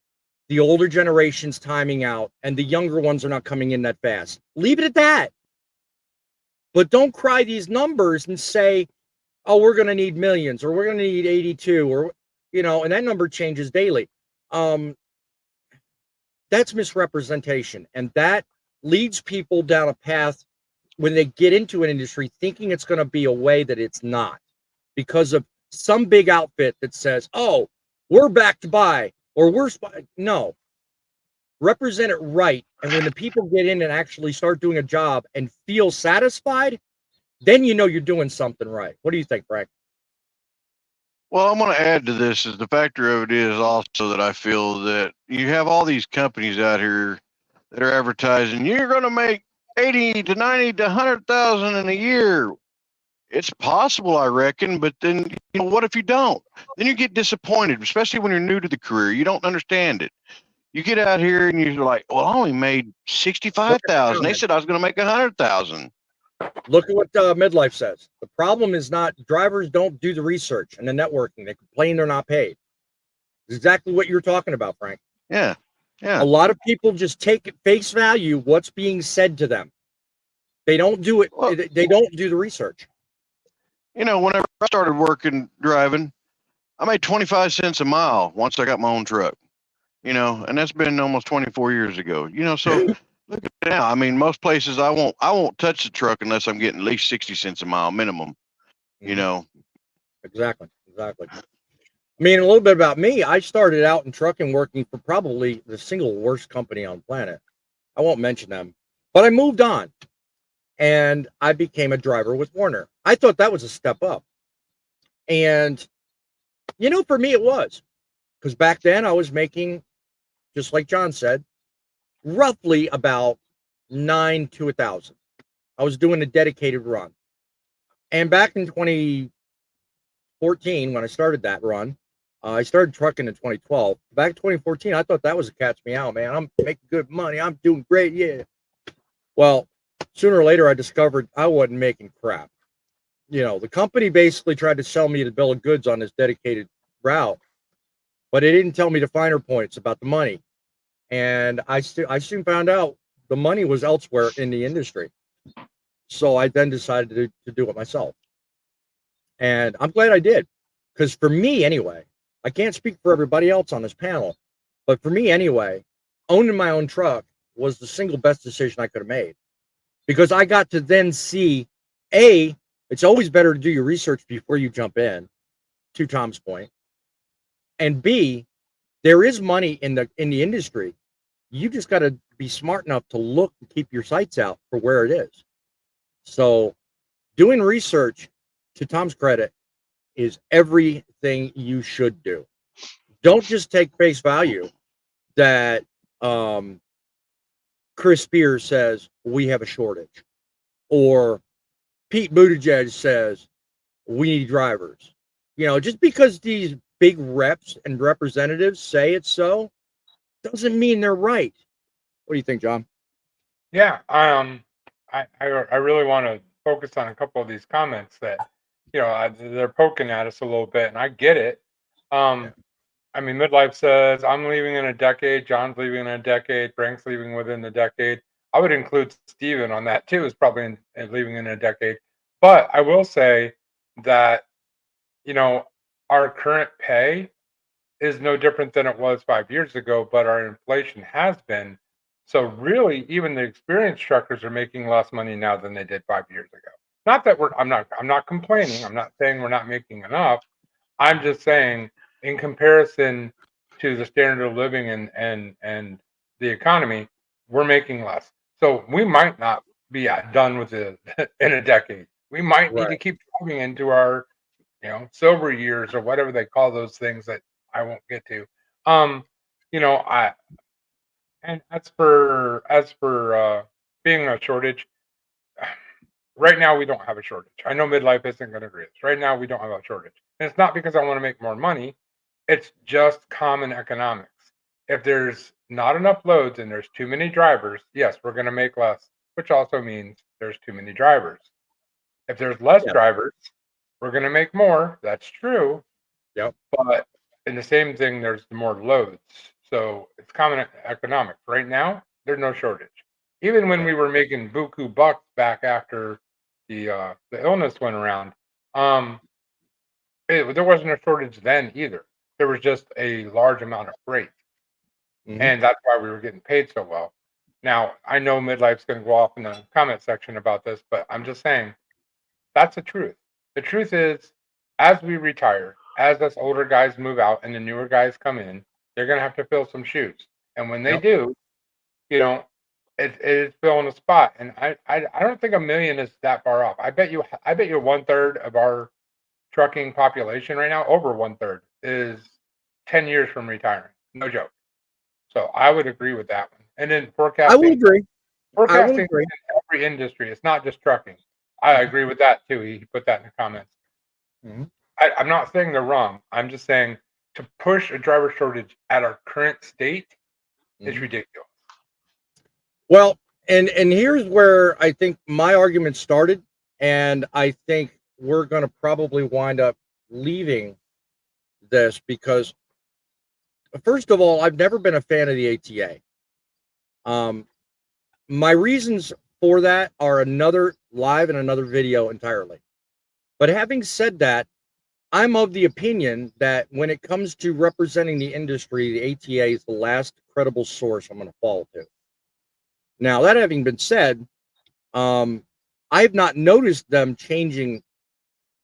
the older generation's timing out and the younger ones are not coming in that fast. Leave it at that. But don't cry these numbers and say, oh, we're going to need millions or we're going to need 82 or, and that number changes daily. That's misrepresentation. And that leads people down a path when they get into an industry thinking it's going to be a way that it's not because of some big outfit that says, oh, we're back to buy or no, represent it right. And when the people get in and actually start doing a job and feel satisfied, then you're doing something right. What do you think, Frank? Well, I'm going to add to this is the factor of it is also that I feel that you have all these companies out here that are advertising, you're going to make 80 to 90 to 100,000 in a year. It's possible, I reckon, but then, what if you don't? Then you get disappointed, especially when you're new to the career. You don't understand it. You get out here and you're like, well, I only made 65,000. They said I was going to make 100,000. Look at what Midlife says. The problem is not drivers don't do the research and the networking. They complain they're not paid. It's exactly what you're talking about, Frank. Yeah. A lot of people just take at face value what's being said to them. They don't do it. Well, they don't do the research. Whenever I started working driving, I made 25 cents a mile once I got my own truck, and that's been almost 24 years ago, so look at it now. I mean, most places I won't touch the truck unless I'm getting at least 60 cents a mile minimum, Exactly. I mean, a little bit about me. I started out in trucking working for probably the single worst company on the planet. I won't mention them, but I moved on and I became a driver with Warner. I thought that was a step up. And, for me, it was because back then I was making, just like John said, roughly about 9 to 1,000. I was doing a dedicated run. And back in 2014, when I started that run, I started trucking in 2012. Back in 2014, I thought that was a catch me out, man. I'm making good money. I'm doing great. Yeah. Well, sooner or later, I discovered I wasn't making crap. The company basically tried to sell me the bill of goods on this dedicated route, but it didn't tell me the finer points about the money. And I soon found out the money was elsewhere in the industry. So I then decided to do it myself. And I'm glad I did. Because for me, anyway, I can't speak for everybody else on this panel, but for me, anyway, owning my own truck was the single best decision I could have made. because I got to then see, A, it's always better to do your research before you jump in, to Tom's point, and B, there is money in the industry. You just got to be smart enough to look and keep your sights out for where it is. So doing research, to Tom's credit, is everything you should do. Don't just take face value that Chris Spears says we have a shortage, or Pete Buttigieg says we need drivers. You know, just because these big reps and representatives say it's so, doesn't mean they're right. What do you think, John? Yeah, I really want to focus on a couple of these comments that, they're poking at us a little bit, and I get it. I mean, Midlife says, I'm leaving in a decade, John's leaving in a decade, Frank's leaving within the decade. I would include Steven on that too, is probably leaving in a decade. But I will say that, our current pay is no different than it was 5 years ago, but our inflation has been. So really, even the experienced truckers are making less money now than they did 5 years ago. Not that I'm not complaining. I'm not saying we're not making enough. I'm just saying, in comparison to the standard of living and the economy, we're making less. So we might not be done with it in a decade. We might need to keep driving into our, silver years or whatever they call those things that I won't get to. And as for being a shortage, right now we don't have a shortage. I know Midlife isn't going to agree. Right now we don't have a shortage, and it's not because I want to make more money. It's just common economics. If there's not enough loads and there's too many drivers, yes, we're going to make less, which also means there's too many drivers. If there's less drivers, we're going to make more. That's true. Yep. But in the same thing, there's more loads. So it's common economics. Right now, there's no shortage. Even when we were making buku bucks back after the illness went around, there wasn't a shortage then either. There was just a large amount of freight. And that's why we were getting paid so well. Now, I know Midlife's going to go off in the comment section about this, but I'm just saying that's the truth. The truth is, as we retire, as us older guys move out and the newer guys come in, they're going to have to fill some shoes. And when they do, it is filling a spot. And I don't think 1 million is that far off. I bet you 1/3 of our trucking population right now, over 1/3, is 10 years from retiring. No joke. So I would agree with that one. And then forecasting. I will agree. Forecasting in every industry. It's not just trucking. I agree with that too. He put that in the comments. I'm not saying they're wrong. I'm just saying to push a driver shortage at our current state is ridiculous. Well, and here's where I think my argument started, and I think we're going to probably wind up leaving this because, first of all, I've never been a fan of the ATA. My reasons for that are another live and another video entirely. But having said that, I'm of the opinion that when it comes to representing the industry, the ATA is the last credible source I'm going to fall to. Now, that having been said, I've not noticed them changing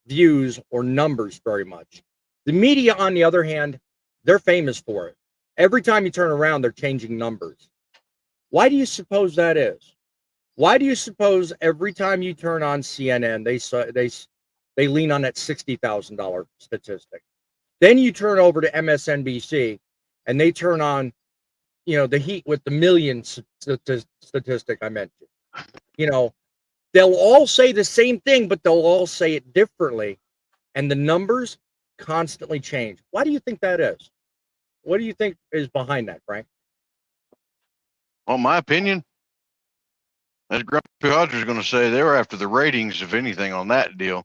views or numbers very much. The media, on the other hand, they're famous for it. Every time you turn around, they're changing numbers. Why do you suppose that is? Why do you suppose every time you turn on CNN, they lean on that $60,000 statistic? Then you turn over to MSNBC, and they turn on, the heat with the million statistic I mentioned. They'll all say the same thing, but they'll all say it differently, and the numbers constantly change. Why do you think that is? What do you think is behind that, Frank? Well, my opinion, as Grumpy Hodger's going to say, they were after the ratings, if anything, on that deal,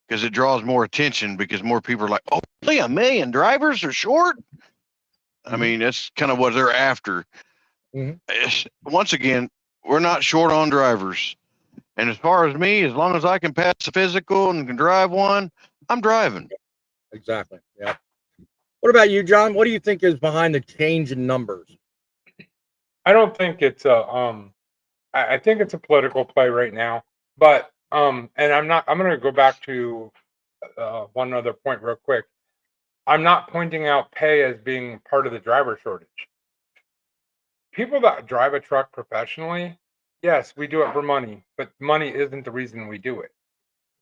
because it draws more attention because more people are like, oh, really, 1 million drivers are short? I mean, that's kind of what they're after. Once again, we're not short on drivers. And as far as me, as long as I can pass the physical and can drive one, I'm driving. Exactly. Yeah. What about you, John? What do you think is behind the change in numbers? I don't think it's I I think it's a political play right now, but and I'm going to go back to one other point real quick. I'm not pointing out pay as being part of the driver shortage. People that drive a truck professionally, yes, we do it for money, but money isn't the reason we do it.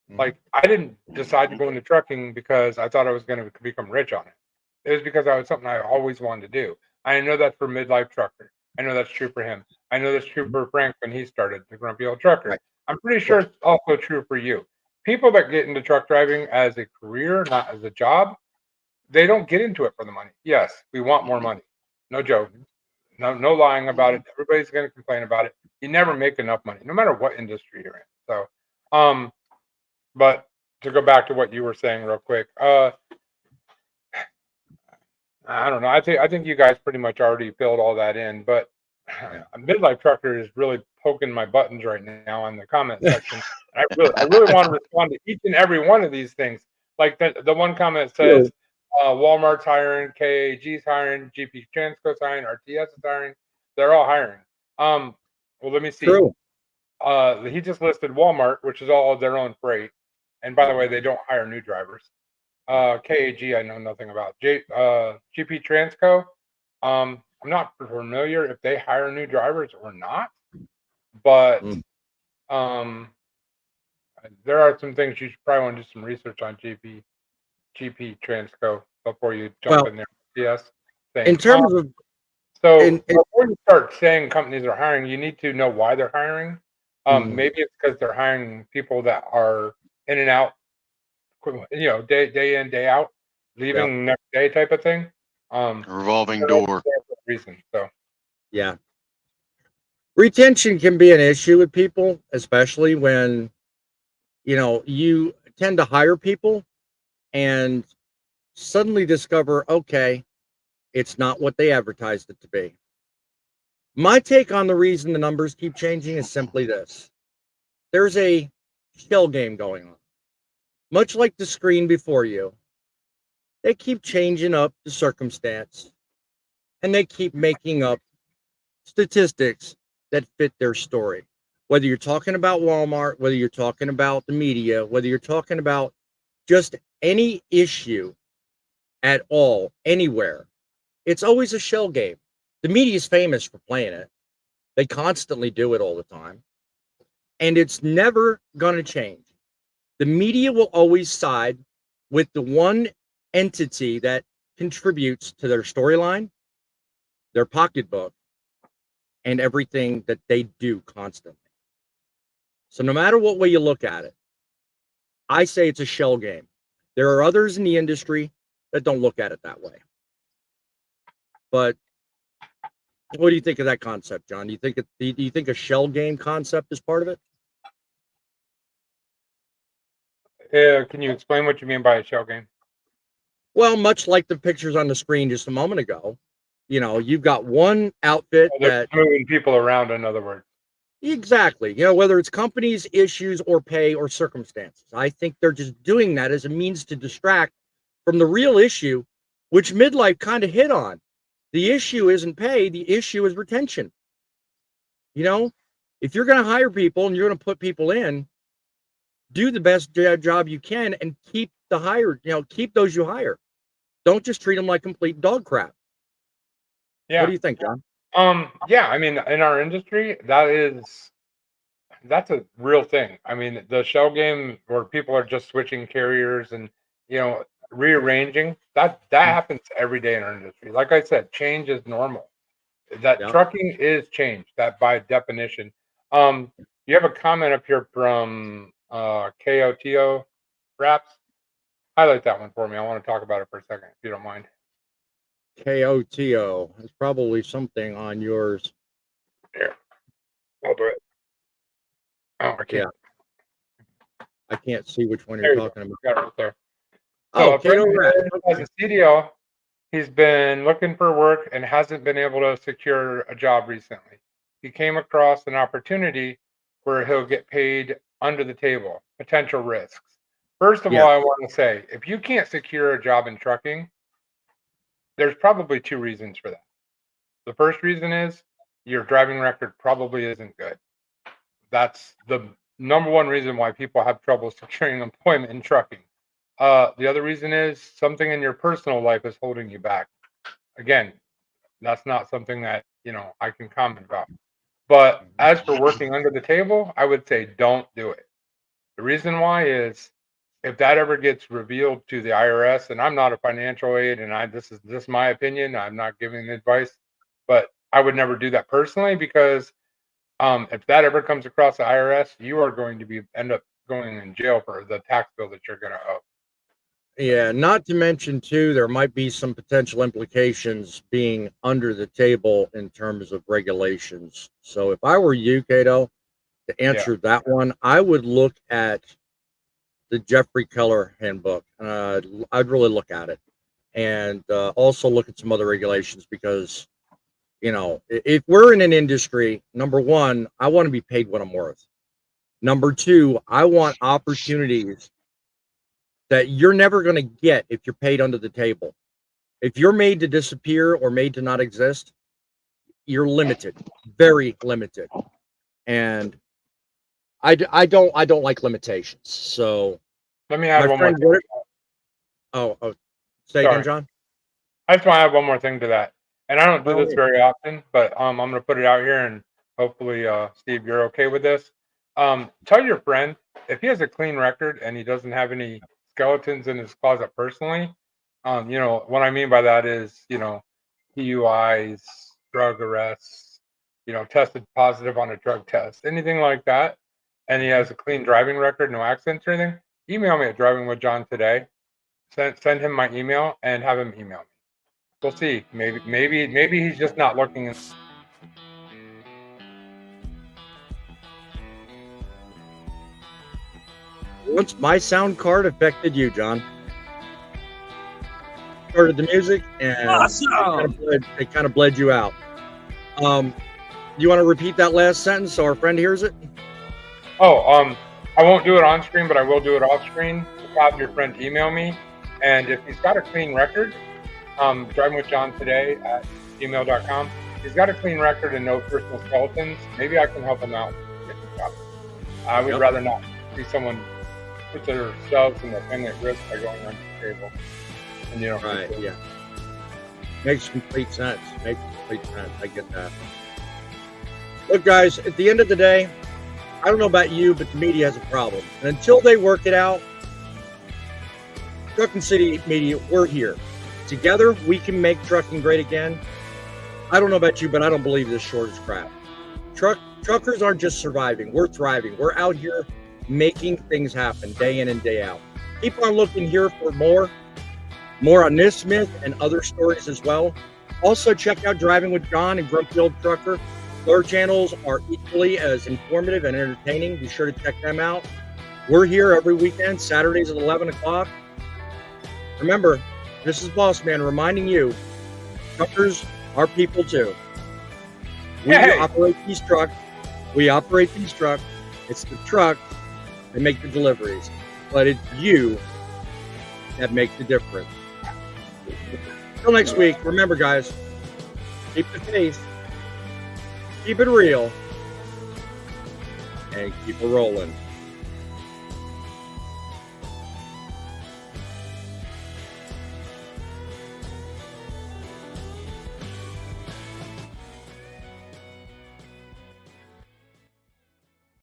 Like, I didn't decide to go into trucking because I thought I was going to become rich on it. It was because I was something I always wanted to do. I know that's for midlife trucker. I know that's true for him. I know that's true for Frank when he started, the grumpy old trucker. Right. I'm pretty sure it's also true for you. People that get into truck driving as a career, not as a job, they don't get into it for the money. Yes, we want more money. No joke. No lying about it. Everybody's going to complain about it. You never make enough money, no matter what industry you're in. So, but to go back to what you were saying real quick, I don't know. I think you guys pretty much already filled all that in, but a midlife trucker is really poking my buttons right now on the comment section. I really want to respond to each and every one of these things. Like the one comment says, Walmart's hiring, KAG's hiring, GP Transco's hiring, RTS is hiring. They're all hiring. Well, let me see. True. He just listed Walmart, which is all of their own freight. And by the way, they don't hire new drivers. KAG, I know nothing about. GP Transco, I'm not familiar if they hire new drivers or not, but there are some things you should probably want to do some research on GP Transco before you jump in there. Yes. In terms of before you start saying companies are hiring, you need to know why they're hiring. Maybe it's because they're hiring people that are in and out, day in, day out, leaving next day type of thing. Revolving door. Reason. So yeah, retention can be an issue with people, especially when you tend to hire people and suddenly discover, okay, it's not what they advertised it to be. My take on the reason the numbers keep changing is simply this: there's a shell game going on. Much like the screen before you, they keep changing up the circumstance and they keep making up statistics that fit their story. Whether you're talking about Walmart, whether you're talking about the media, whether you're talking about just any issue at all, anywhere, it's always a shell game. The media is famous for playing it. They constantly do it all the time. And it's never going to change. The media will always side with the one entity that contributes to their storyline, their pocketbook, and everything that they do constantly. So no matter what way you look at it, I say it's a shell game. There are others in the industry that don't look at it that way. But what do you think of that concept, John? Do you think a shell game concept is part of it? Can you explain what you mean by a shell game? Well, much like the pictures on the screen just a moment ago, you've got one outfit that moving people around, in other words. Exactly. Whether it's companies, issues, or pay or circumstances. I think they're just doing that as a means to distract from the real issue, which midlife kind of hit on. The issue isn't pay, the issue is retention. If you're going to hire people and you're going to put people in, do the best job you can and keep the hired, keep those you hire. Don't just treat them like complete dog crap. Yeah. What do you think, John? Yeah, I mean, in our industry, that's a real thing. I mean, the shell game where people are just switching carriers and, rearranging, that happens every day in our industry. Like I said, change is normal. That trucking is change, that by definition. You have a comment up here from KOTO Raps. Highlight that one for me. I want to talk about it for a second, if you don't mind. KOTO. It's probably something on yours. Here, I'll do it. Oh, I can't. Yeah. I can't see which one you're talking about. Got it right there. Oh, as a CDO, he's been looking for work and hasn't been able to secure a job recently. He came across an opportunity where he'll get paid under the table, potential risks. First of all, I want to say, if you can't secure a job in trucking, there's probably two reasons for that. The first reason is your driving record probably isn't good. that's the number one reason why people have trouble securing employment in trucking. The other reason is something in your personal life is holding you back. Again, that's not something that, I can comment about. But as for working under the table, I would say don't do it. The reason why is if that ever gets revealed to the IRS, and I'm not a financial aid, and this is just my opinion, I'm not giving advice, but I would never do that personally because if that ever comes across the IRS, you are going to end up going in jail for the tax bill that you're going to owe. Yeah, not to mention too, there might be some potential implications being under the table in terms of regulations. So if I were you, Cato, to answer that one, I would look at the Jeffrey Keller handbook. I'd really look at it, and also look at some other regulations because, if we're in an industry, number one, I want to be paid what I'm worth. Number two, I want opportunities that you're never going to get if you're paid under the table. If you're made to disappear or made to not exist, you're limited, very limited. And I don't like limitations. So let me add one more thing. Say again, John. I just want to add one more thing to that. And I don't do this very often, but I'm going to put it out here, and hopefully, Steve, you're okay with this. Tell your friend if he has a clean record and he doesn't have any skeletons in his closet personally. What I mean by that is, DUIs, drug arrests, tested positive on a drug test, anything like that, and he has a clean driving record, no accidents or anything. Email me at Driving with John today. Send him my email and have him email me. We'll see. Maybe he's just not looking. Once my sound card affected you, John. Started the music and it kind of bled you out. You want to repeat that last sentence so our friend hears it? I won't do it on screen, but I will do it off screen. Have your friend email me, and if he's got a clean record, Driving with John today at gmail.com. He's got a clean record and no personal skeletons. Maybe I can help him out. I would rather not see someone put themselves and their family at risk by going under the table. And right, yeah. Makes complete sense. I get that. Look, guys, at the end of the day, I don't know about you, but the media has a problem. And until they work it out, Trucking City Media, we're here. Together, we can make trucking great again. I don't know about you, but I don't believe this short is crap. Truckers aren't just surviving. We're thriving. We're out here making things happen day in and day out. Keep on looking here for more on this myth and other stories as well. Also, check out Driving with John and Grumpy Old Trucker. Their channels are equally as informative and entertaining. Be sure to check them out. We're here every weekend, Saturdays at 11 o'clock. Remember, this is BossMan reminding you, truckers are people too. We operate these trucks. It's the truck that make the deliveries, but it's you that make the difference. Until next week, remember, guys, keep the faith, keep it real, and keep it rolling.